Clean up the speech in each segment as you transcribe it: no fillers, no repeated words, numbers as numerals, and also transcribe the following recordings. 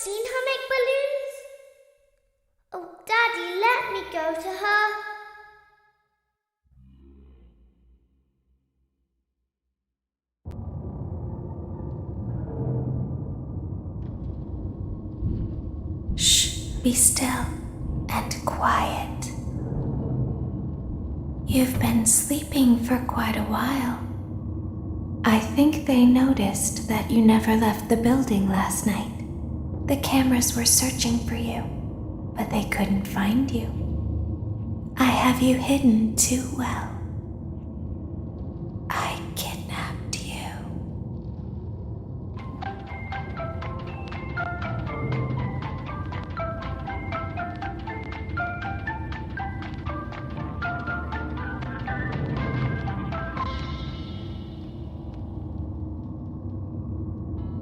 seen her make balloons? Oh, Daddy, let me go to her. Shh, be still and quiet. You've been sleeping for quite a while. I think they noticed that you never left the building last night. The cameras were searching for you, but they couldn't find you. I have you hidden too well. I kidnapped you.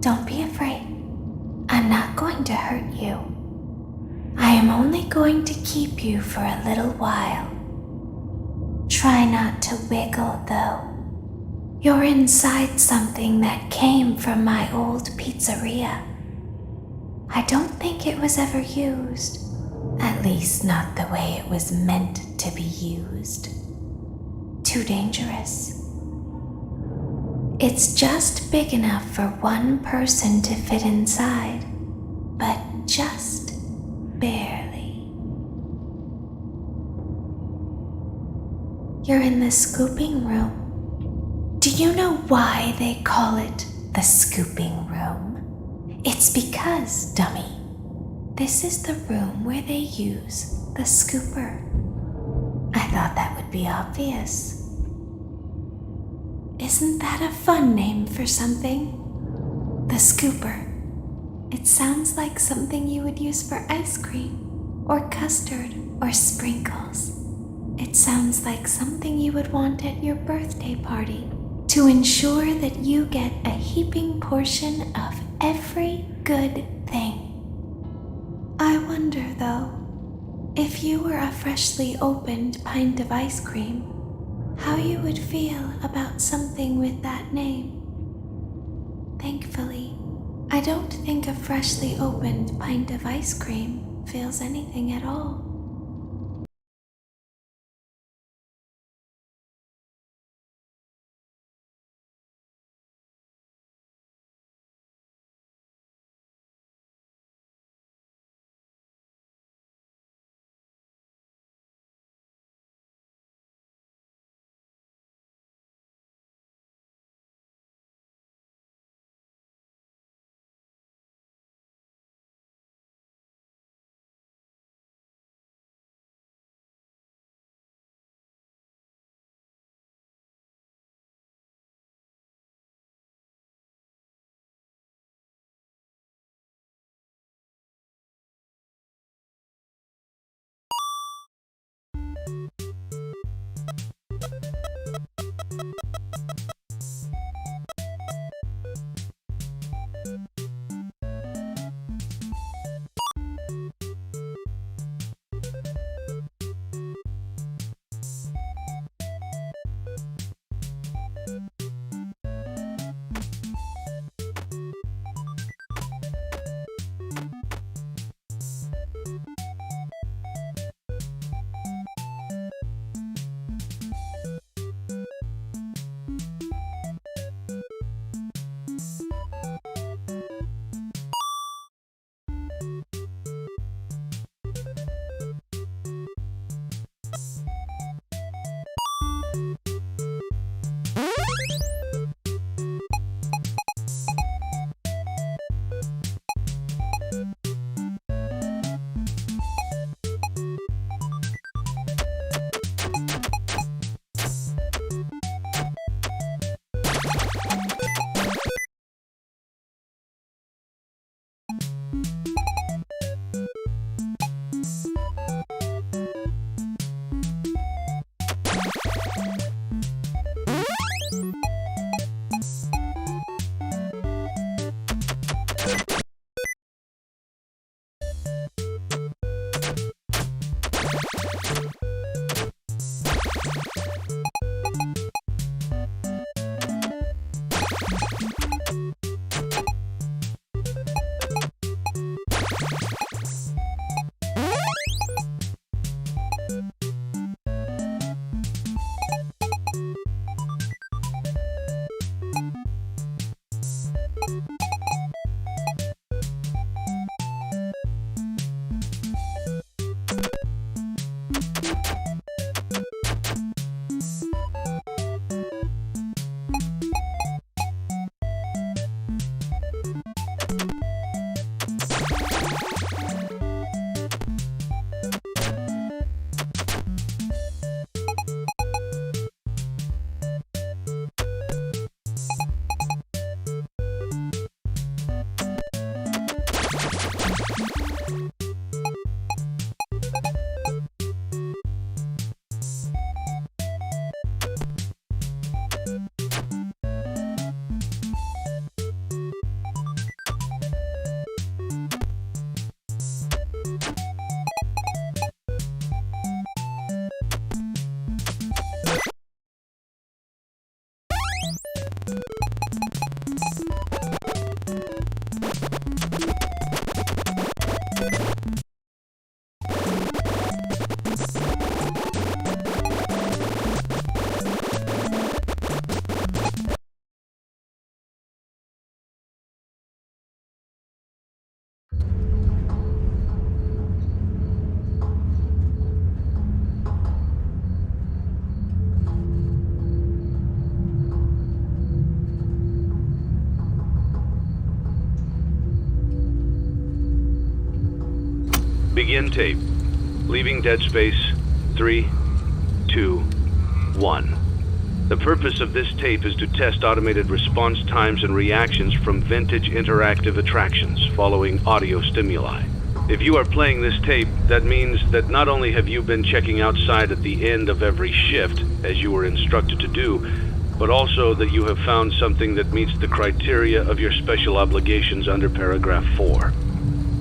Don't be afraid. I'm not going to hurt you. I am only going to keep you for a little while. Try not to wiggle, though. You're inside something that came from my old pizzeria. I don't think it was ever used. At least not the way it was meant to be used. Too dangerous. It's just big enough for one person to fit inside, but just barely. You're in the scooping room. Do you know why they call it the scooping room? It's because, dummy, this is the room where they use the scooper. I thought that would be obvious. Isn't that a fun name for something? The scooper. It sounds like something you would use for ice cream, or custard, or sprinkles. It sounds like something you would want at your birthday party to ensure that you get a heaping portion of every good thing. I wonder, though, if you were a freshly opened pint of ice cream, how you would feel about something with that name. Thankfully, I don't think a freshly opened pint of ice cream feels anything at all. Begin tape. Leaving dead space. 3, 2, 1. The purpose of this tape is to test automated response times and reactions from vintage interactive attractions following audio stimuli. If you are playing this tape, that means that not only have you been checking outside at the end of every shift, as you were instructed to do, but also that you have found something that meets the criteria of your special obligations under paragraph 4.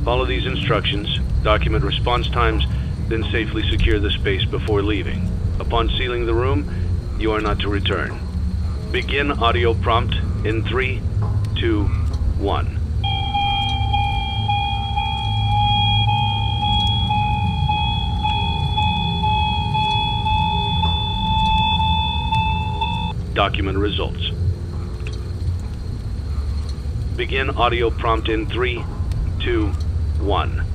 Follow these instructions, document response times, then safely secure the space before leaving. Upon sealing the room, you are not to return. Begin audio prompt in 3, 2, 1. Document results. Begin audio prompt in 3, 2, 1.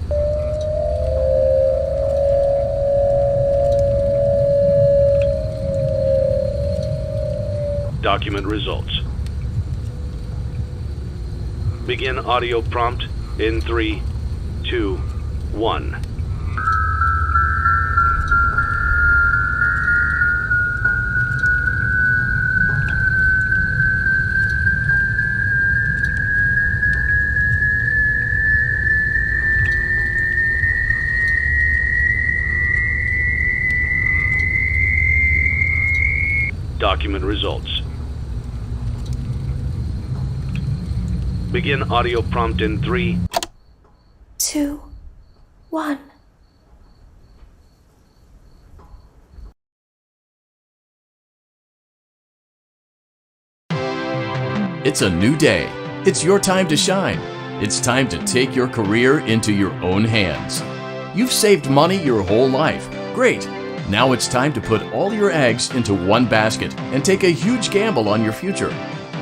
Document results. Begin audio prompt in 3, 2, 1. Document results. Begin audio prompt in 3, 2, 1. It's a new day. It's your time to shine. It's time to take your career into your own hands. You've saved money your whole life. Great. Now it's time to put all your eggs into one basket and take a huge gamble on your future.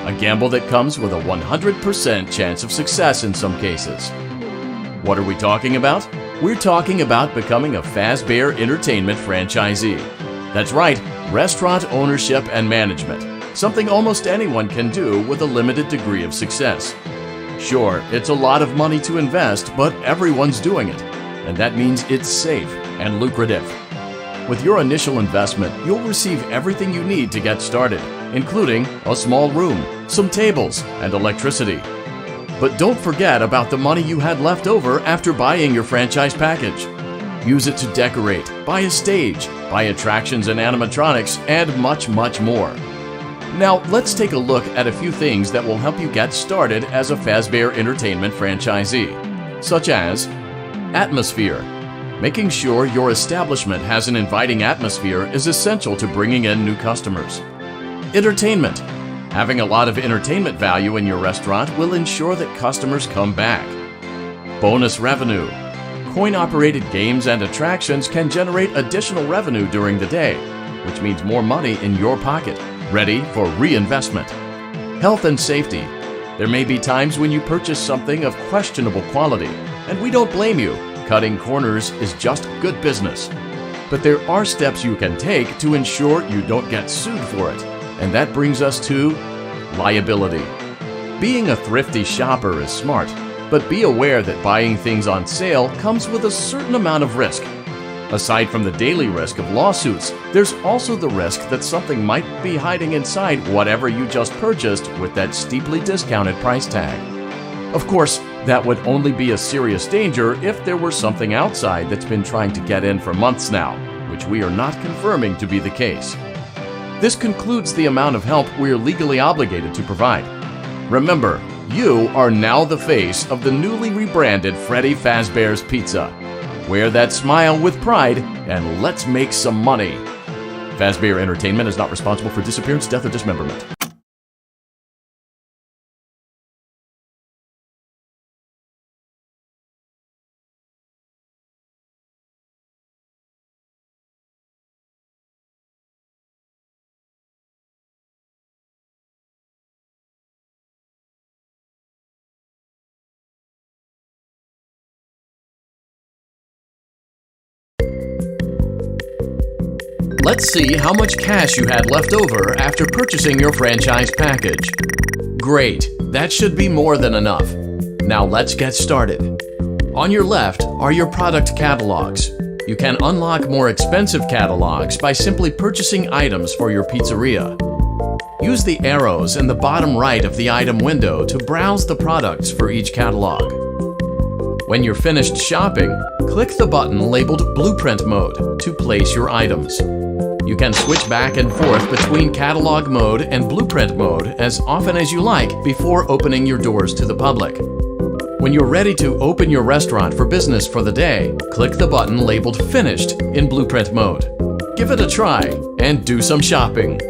A gamble that comes with a 100% chance of success in some cases. What are we talking about? We're talking about becoming a Fazbear Entertainment franchisee. That's right, restaurant ownership and management. Something almost anyone can do with a limited degree of success. Sure, it's a lot of money to invest, but everyone's doing it. And that means it's safe and lucrative. With your initial investment, you'll receive everything you need to get started, including a small room, some tables, and electricity. But don't forget about the money you had left over after buying your franchise package. Use it to decorate, buy a stage, buy attractions and animatronics, and much, much more. Now, let's take a look at a few things that will help you get started as a Fazbear Entertainment franchisee, such as atmosphere. Making sure your establishment has an inviting atmosphere is essential to bringing in new customers. Entertainment. Having a lot of entertainment value in your restaurant will ensure that customers come back. Bonus revenue. Coin-operated games and attractions can generate additional revenue during the day, which means more money in your pocket, ready for reinvestment. Health and safety. There may be times when you purchase something of questionable quality, and we don't blame you. Cutting corners is just good business. But there are steps you can take to ensure you don't get sued for it. And that brings us to liability. Being a thrifty shopper is smart, but be aware that buying things on sale comes with a certain amount of risk. Aside from the daily risk of lawsuits, there's also the risk that something might be hiding inside whatever you just purchased with that steeply discounted price tag. Of course, that would only be a serious danger if there were something outside that's been trying to get in for months now, which we are not confirming to be the case. This concludes the amount of help we are legally obligated to provide. Remember, you are now the face of the newly rebranded Freddy Fazbear's Pizza. Wear that smile with pride and let's make some money. Fazbear Entertainment is not responsible for disappearance, death, or dismemberment. Let's see how much cash you had left over after purchasing your franchise package. Great, that should be more than enough. Now let's get started. On your left are your product catalogs. You can unlock more expensive catalogs by simply purchasing items for your pizzeria. Use the arrows in the bottom right of the item window to browse the products for each catalog. When you're finished shopping, click the button labeled Blueprint Mode to place your items. You can switch back and forth between Catalog Mode and Blueprint Mode as often as you like before opening your doors to the public. When you're ready to open your restaurant for business for the day, click the button labeled Finished in Blueprint Mode. Give it a try and do some shopping.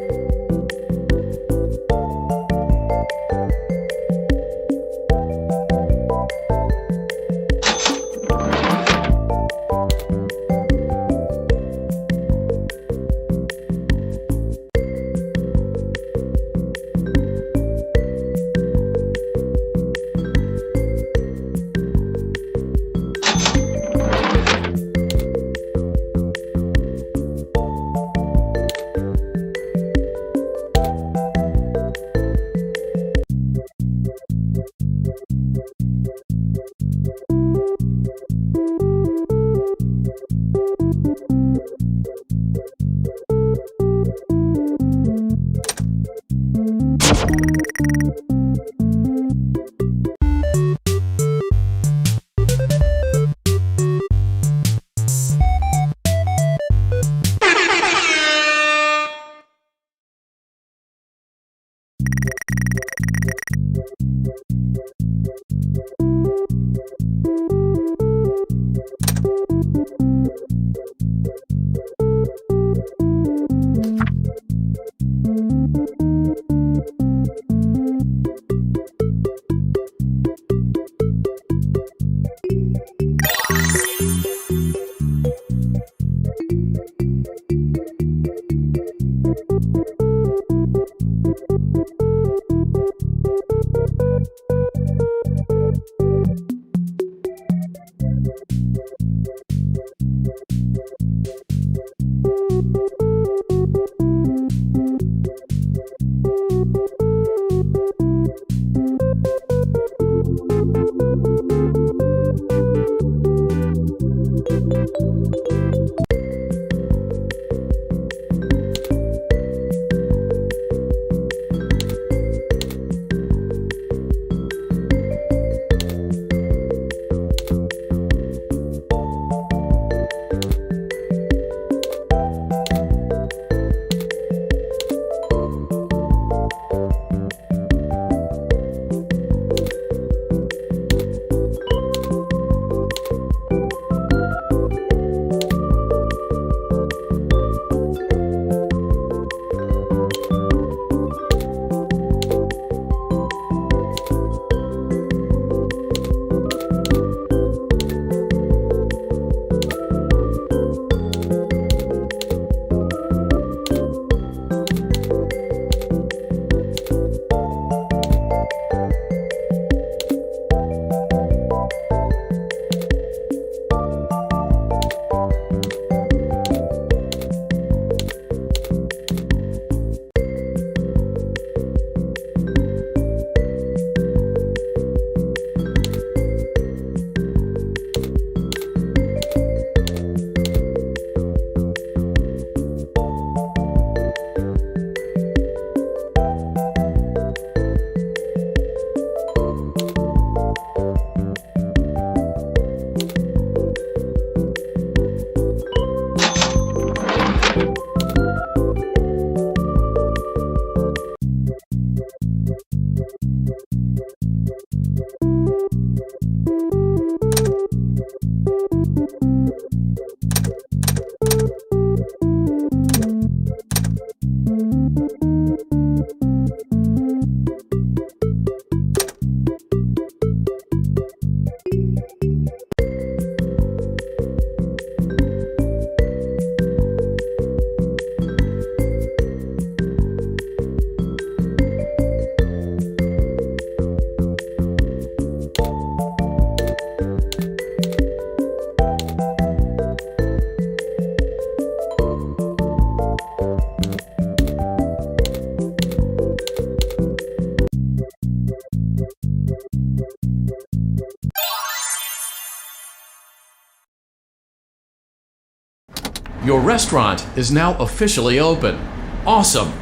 Your restaurant is now officially open. Awesome!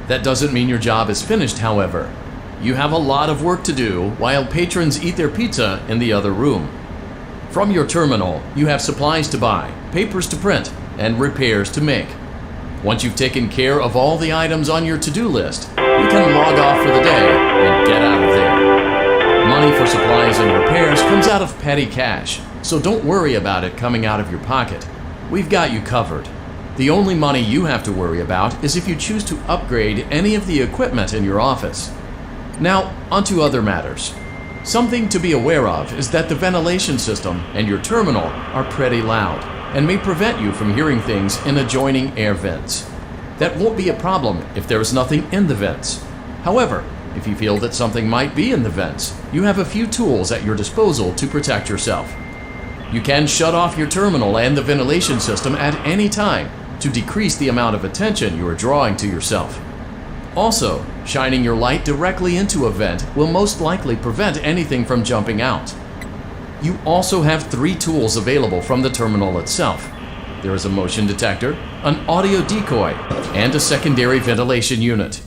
That doesn't mean your job is finished, however. You have a lot of work to do while patrons eat their pizza in the other room. From your terminal, you have supplies to buy, papers to print, and repairs to make. Once you've taken care of all the items on your to-do list, you can log off for the day and get out of there. Money for supplies and repairs comes out of petty cash, so don't worry about it coming out of your pocket. We've got you covered. The only money you have to worry about is if you choose to upgrade any of the equipment in your office. Now, onto other matters. Something to be aware of is that the ventilation system and your terminal are pretty loud and may prevent you from hearing things in adjoining air vents. That won't be a problem if there is nothing in the vents. However, if you feel that something might be in the vents, you have a few tools at your disposal to protect yourself. You can shut off your terminal and the ventilation system at any time to decrease the amount of attention you are drawing to yourself. Also, shining your light directly into a vent will most likely prevent anything from jumping out. You also have 3 tools available from the terminal itself. There is a motion detector, an audio decoy, and a secondary ventilation unit.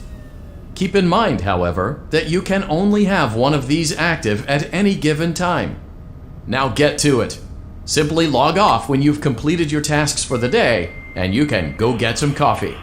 Keep in mind, however, that you can only have one of these active at any given time. Now get to it. Simply log off when you've completed your tasks for the day, and you can go get some coffee.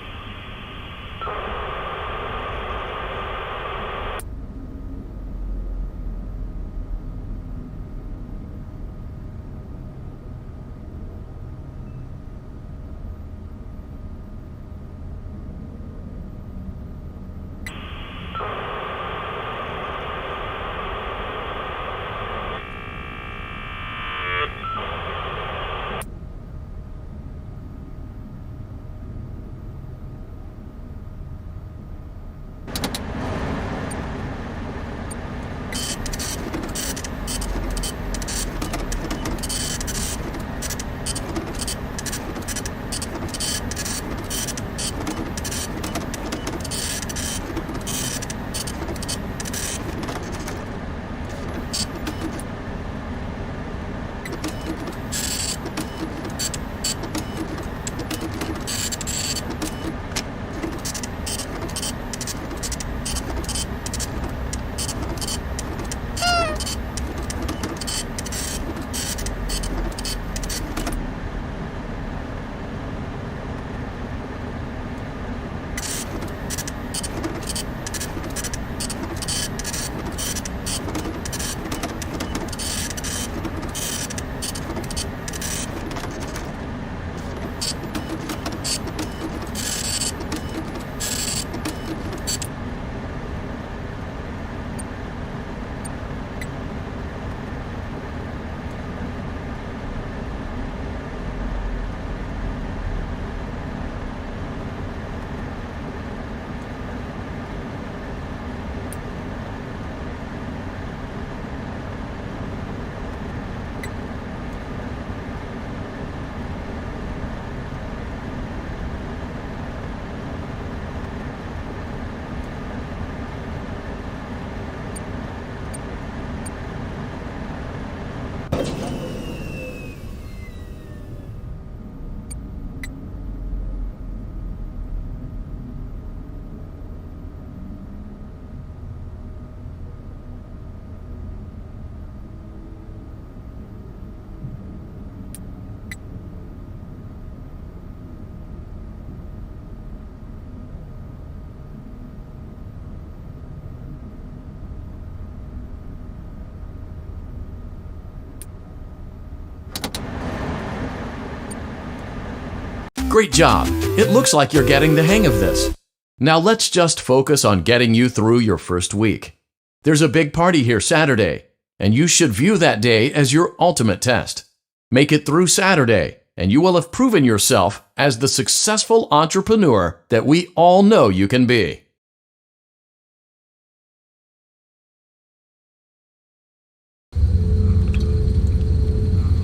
Great job! It looks like you're getting the hang of this. Now let's just focus on getting you through your first week. There's a big party here Saturday, and you should view that day as your ultimate test. Make it through Saturday, and you will have proven yourself as the successful entrepreneur that we all know you can be.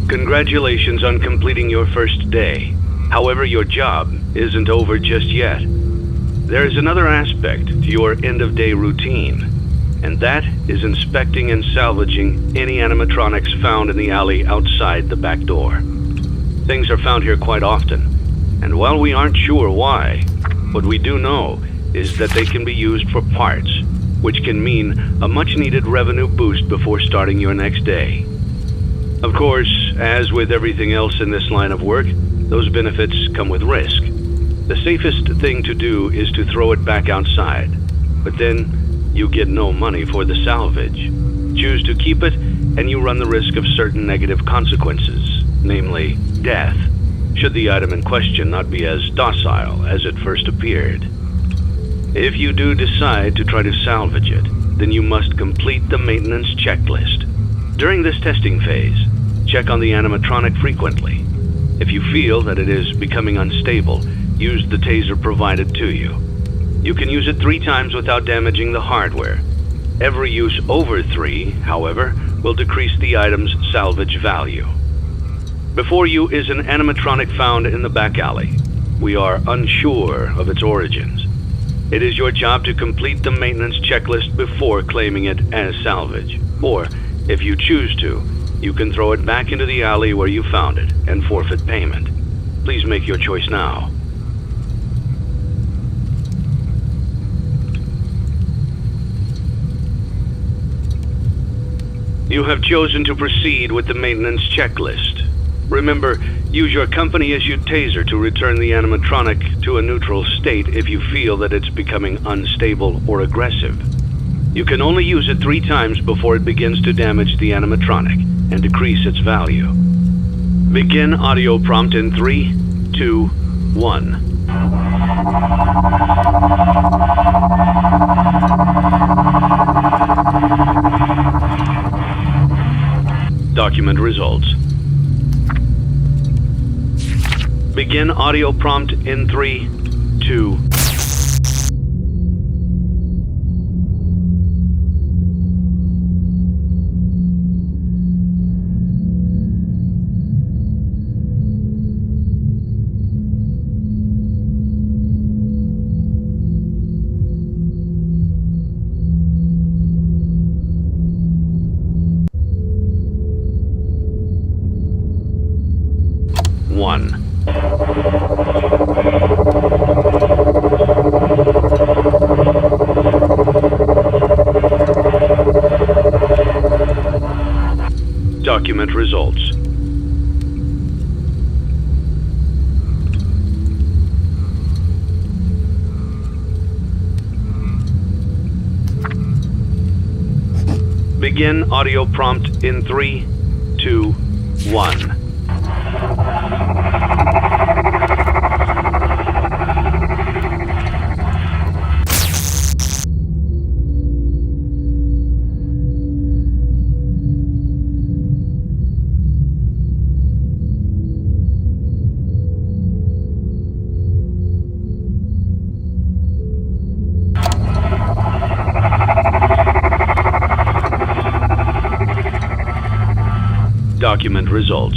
Congratulations on completing your first day. However, your job isn't over just yet. There is another aspect to your end-of-day routine, and that is inspecting and salvaging any animatronics found in the alley outside the back door. Things are found here quite often, And while we aren't sure why, what we do know is that they can be used for parts, which can mean a much-needed revenue boost before starting your next day. Of course, as with everything else in this line of work, those benefits come with risk. The safest thing to do is to throw it back outside, but then you get no money for the salvage. Choose to keep it, and you run the risk of certain negative consequences, namely death, should the item in question not be as docile as it first appeared. If you do decide to try to salvage it, then you must complete the maintenance checklist. During this testing phase, check on the animatronic frequently. If you feel that it is becoming unstable, use the taser provided to you. You can use it 3 times without damaging the hardware. Every use over 3, however, will decrease the item's salvage value. Before you is an animatronic found in the back alley. We are unsure of its origins. It is your job to complete the maintenance checklist before claiming it as salvage. Or, if you choose to, you can throw it back into the alley where you found it and forfeit payment. Please make your choice now. You have chosen to proceed with the maintenance checklist. Remember, use your company-issued taser to return the animatronic to a neutral state if you feel that it's becoming unstable or aggressive. You can only use it 3 times before it begins to damage the animatronic and decrease its value. Begin audio prompt in 3, 2, 1. Document results. Begin audio prompt in 3, 2. Document results. Begin audio prompt in 3, 2, 1. Document results.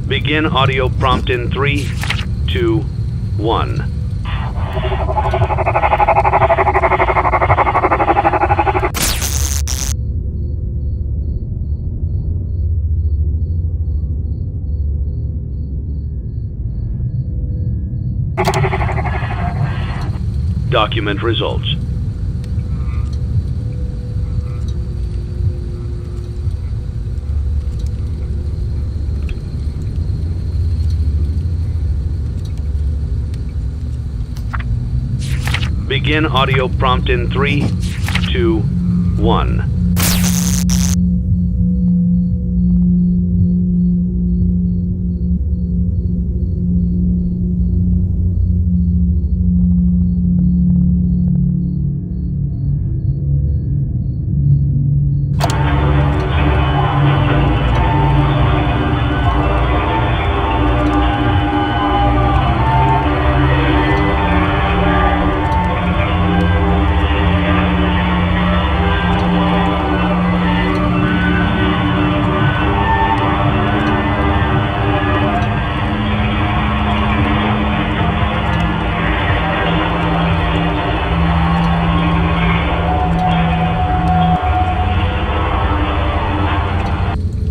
Begin audio prompt in 3, 2, 1. Document results. Begin audio prompt in 3, 2, 1.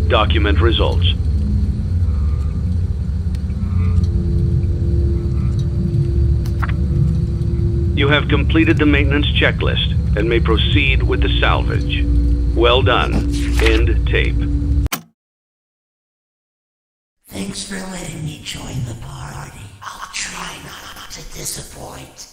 Document results. You have completed the maintenance checklist and may proceed with the salvage. Well done. End tape. Thanks for letting me join the party. I'll try not to disappoint.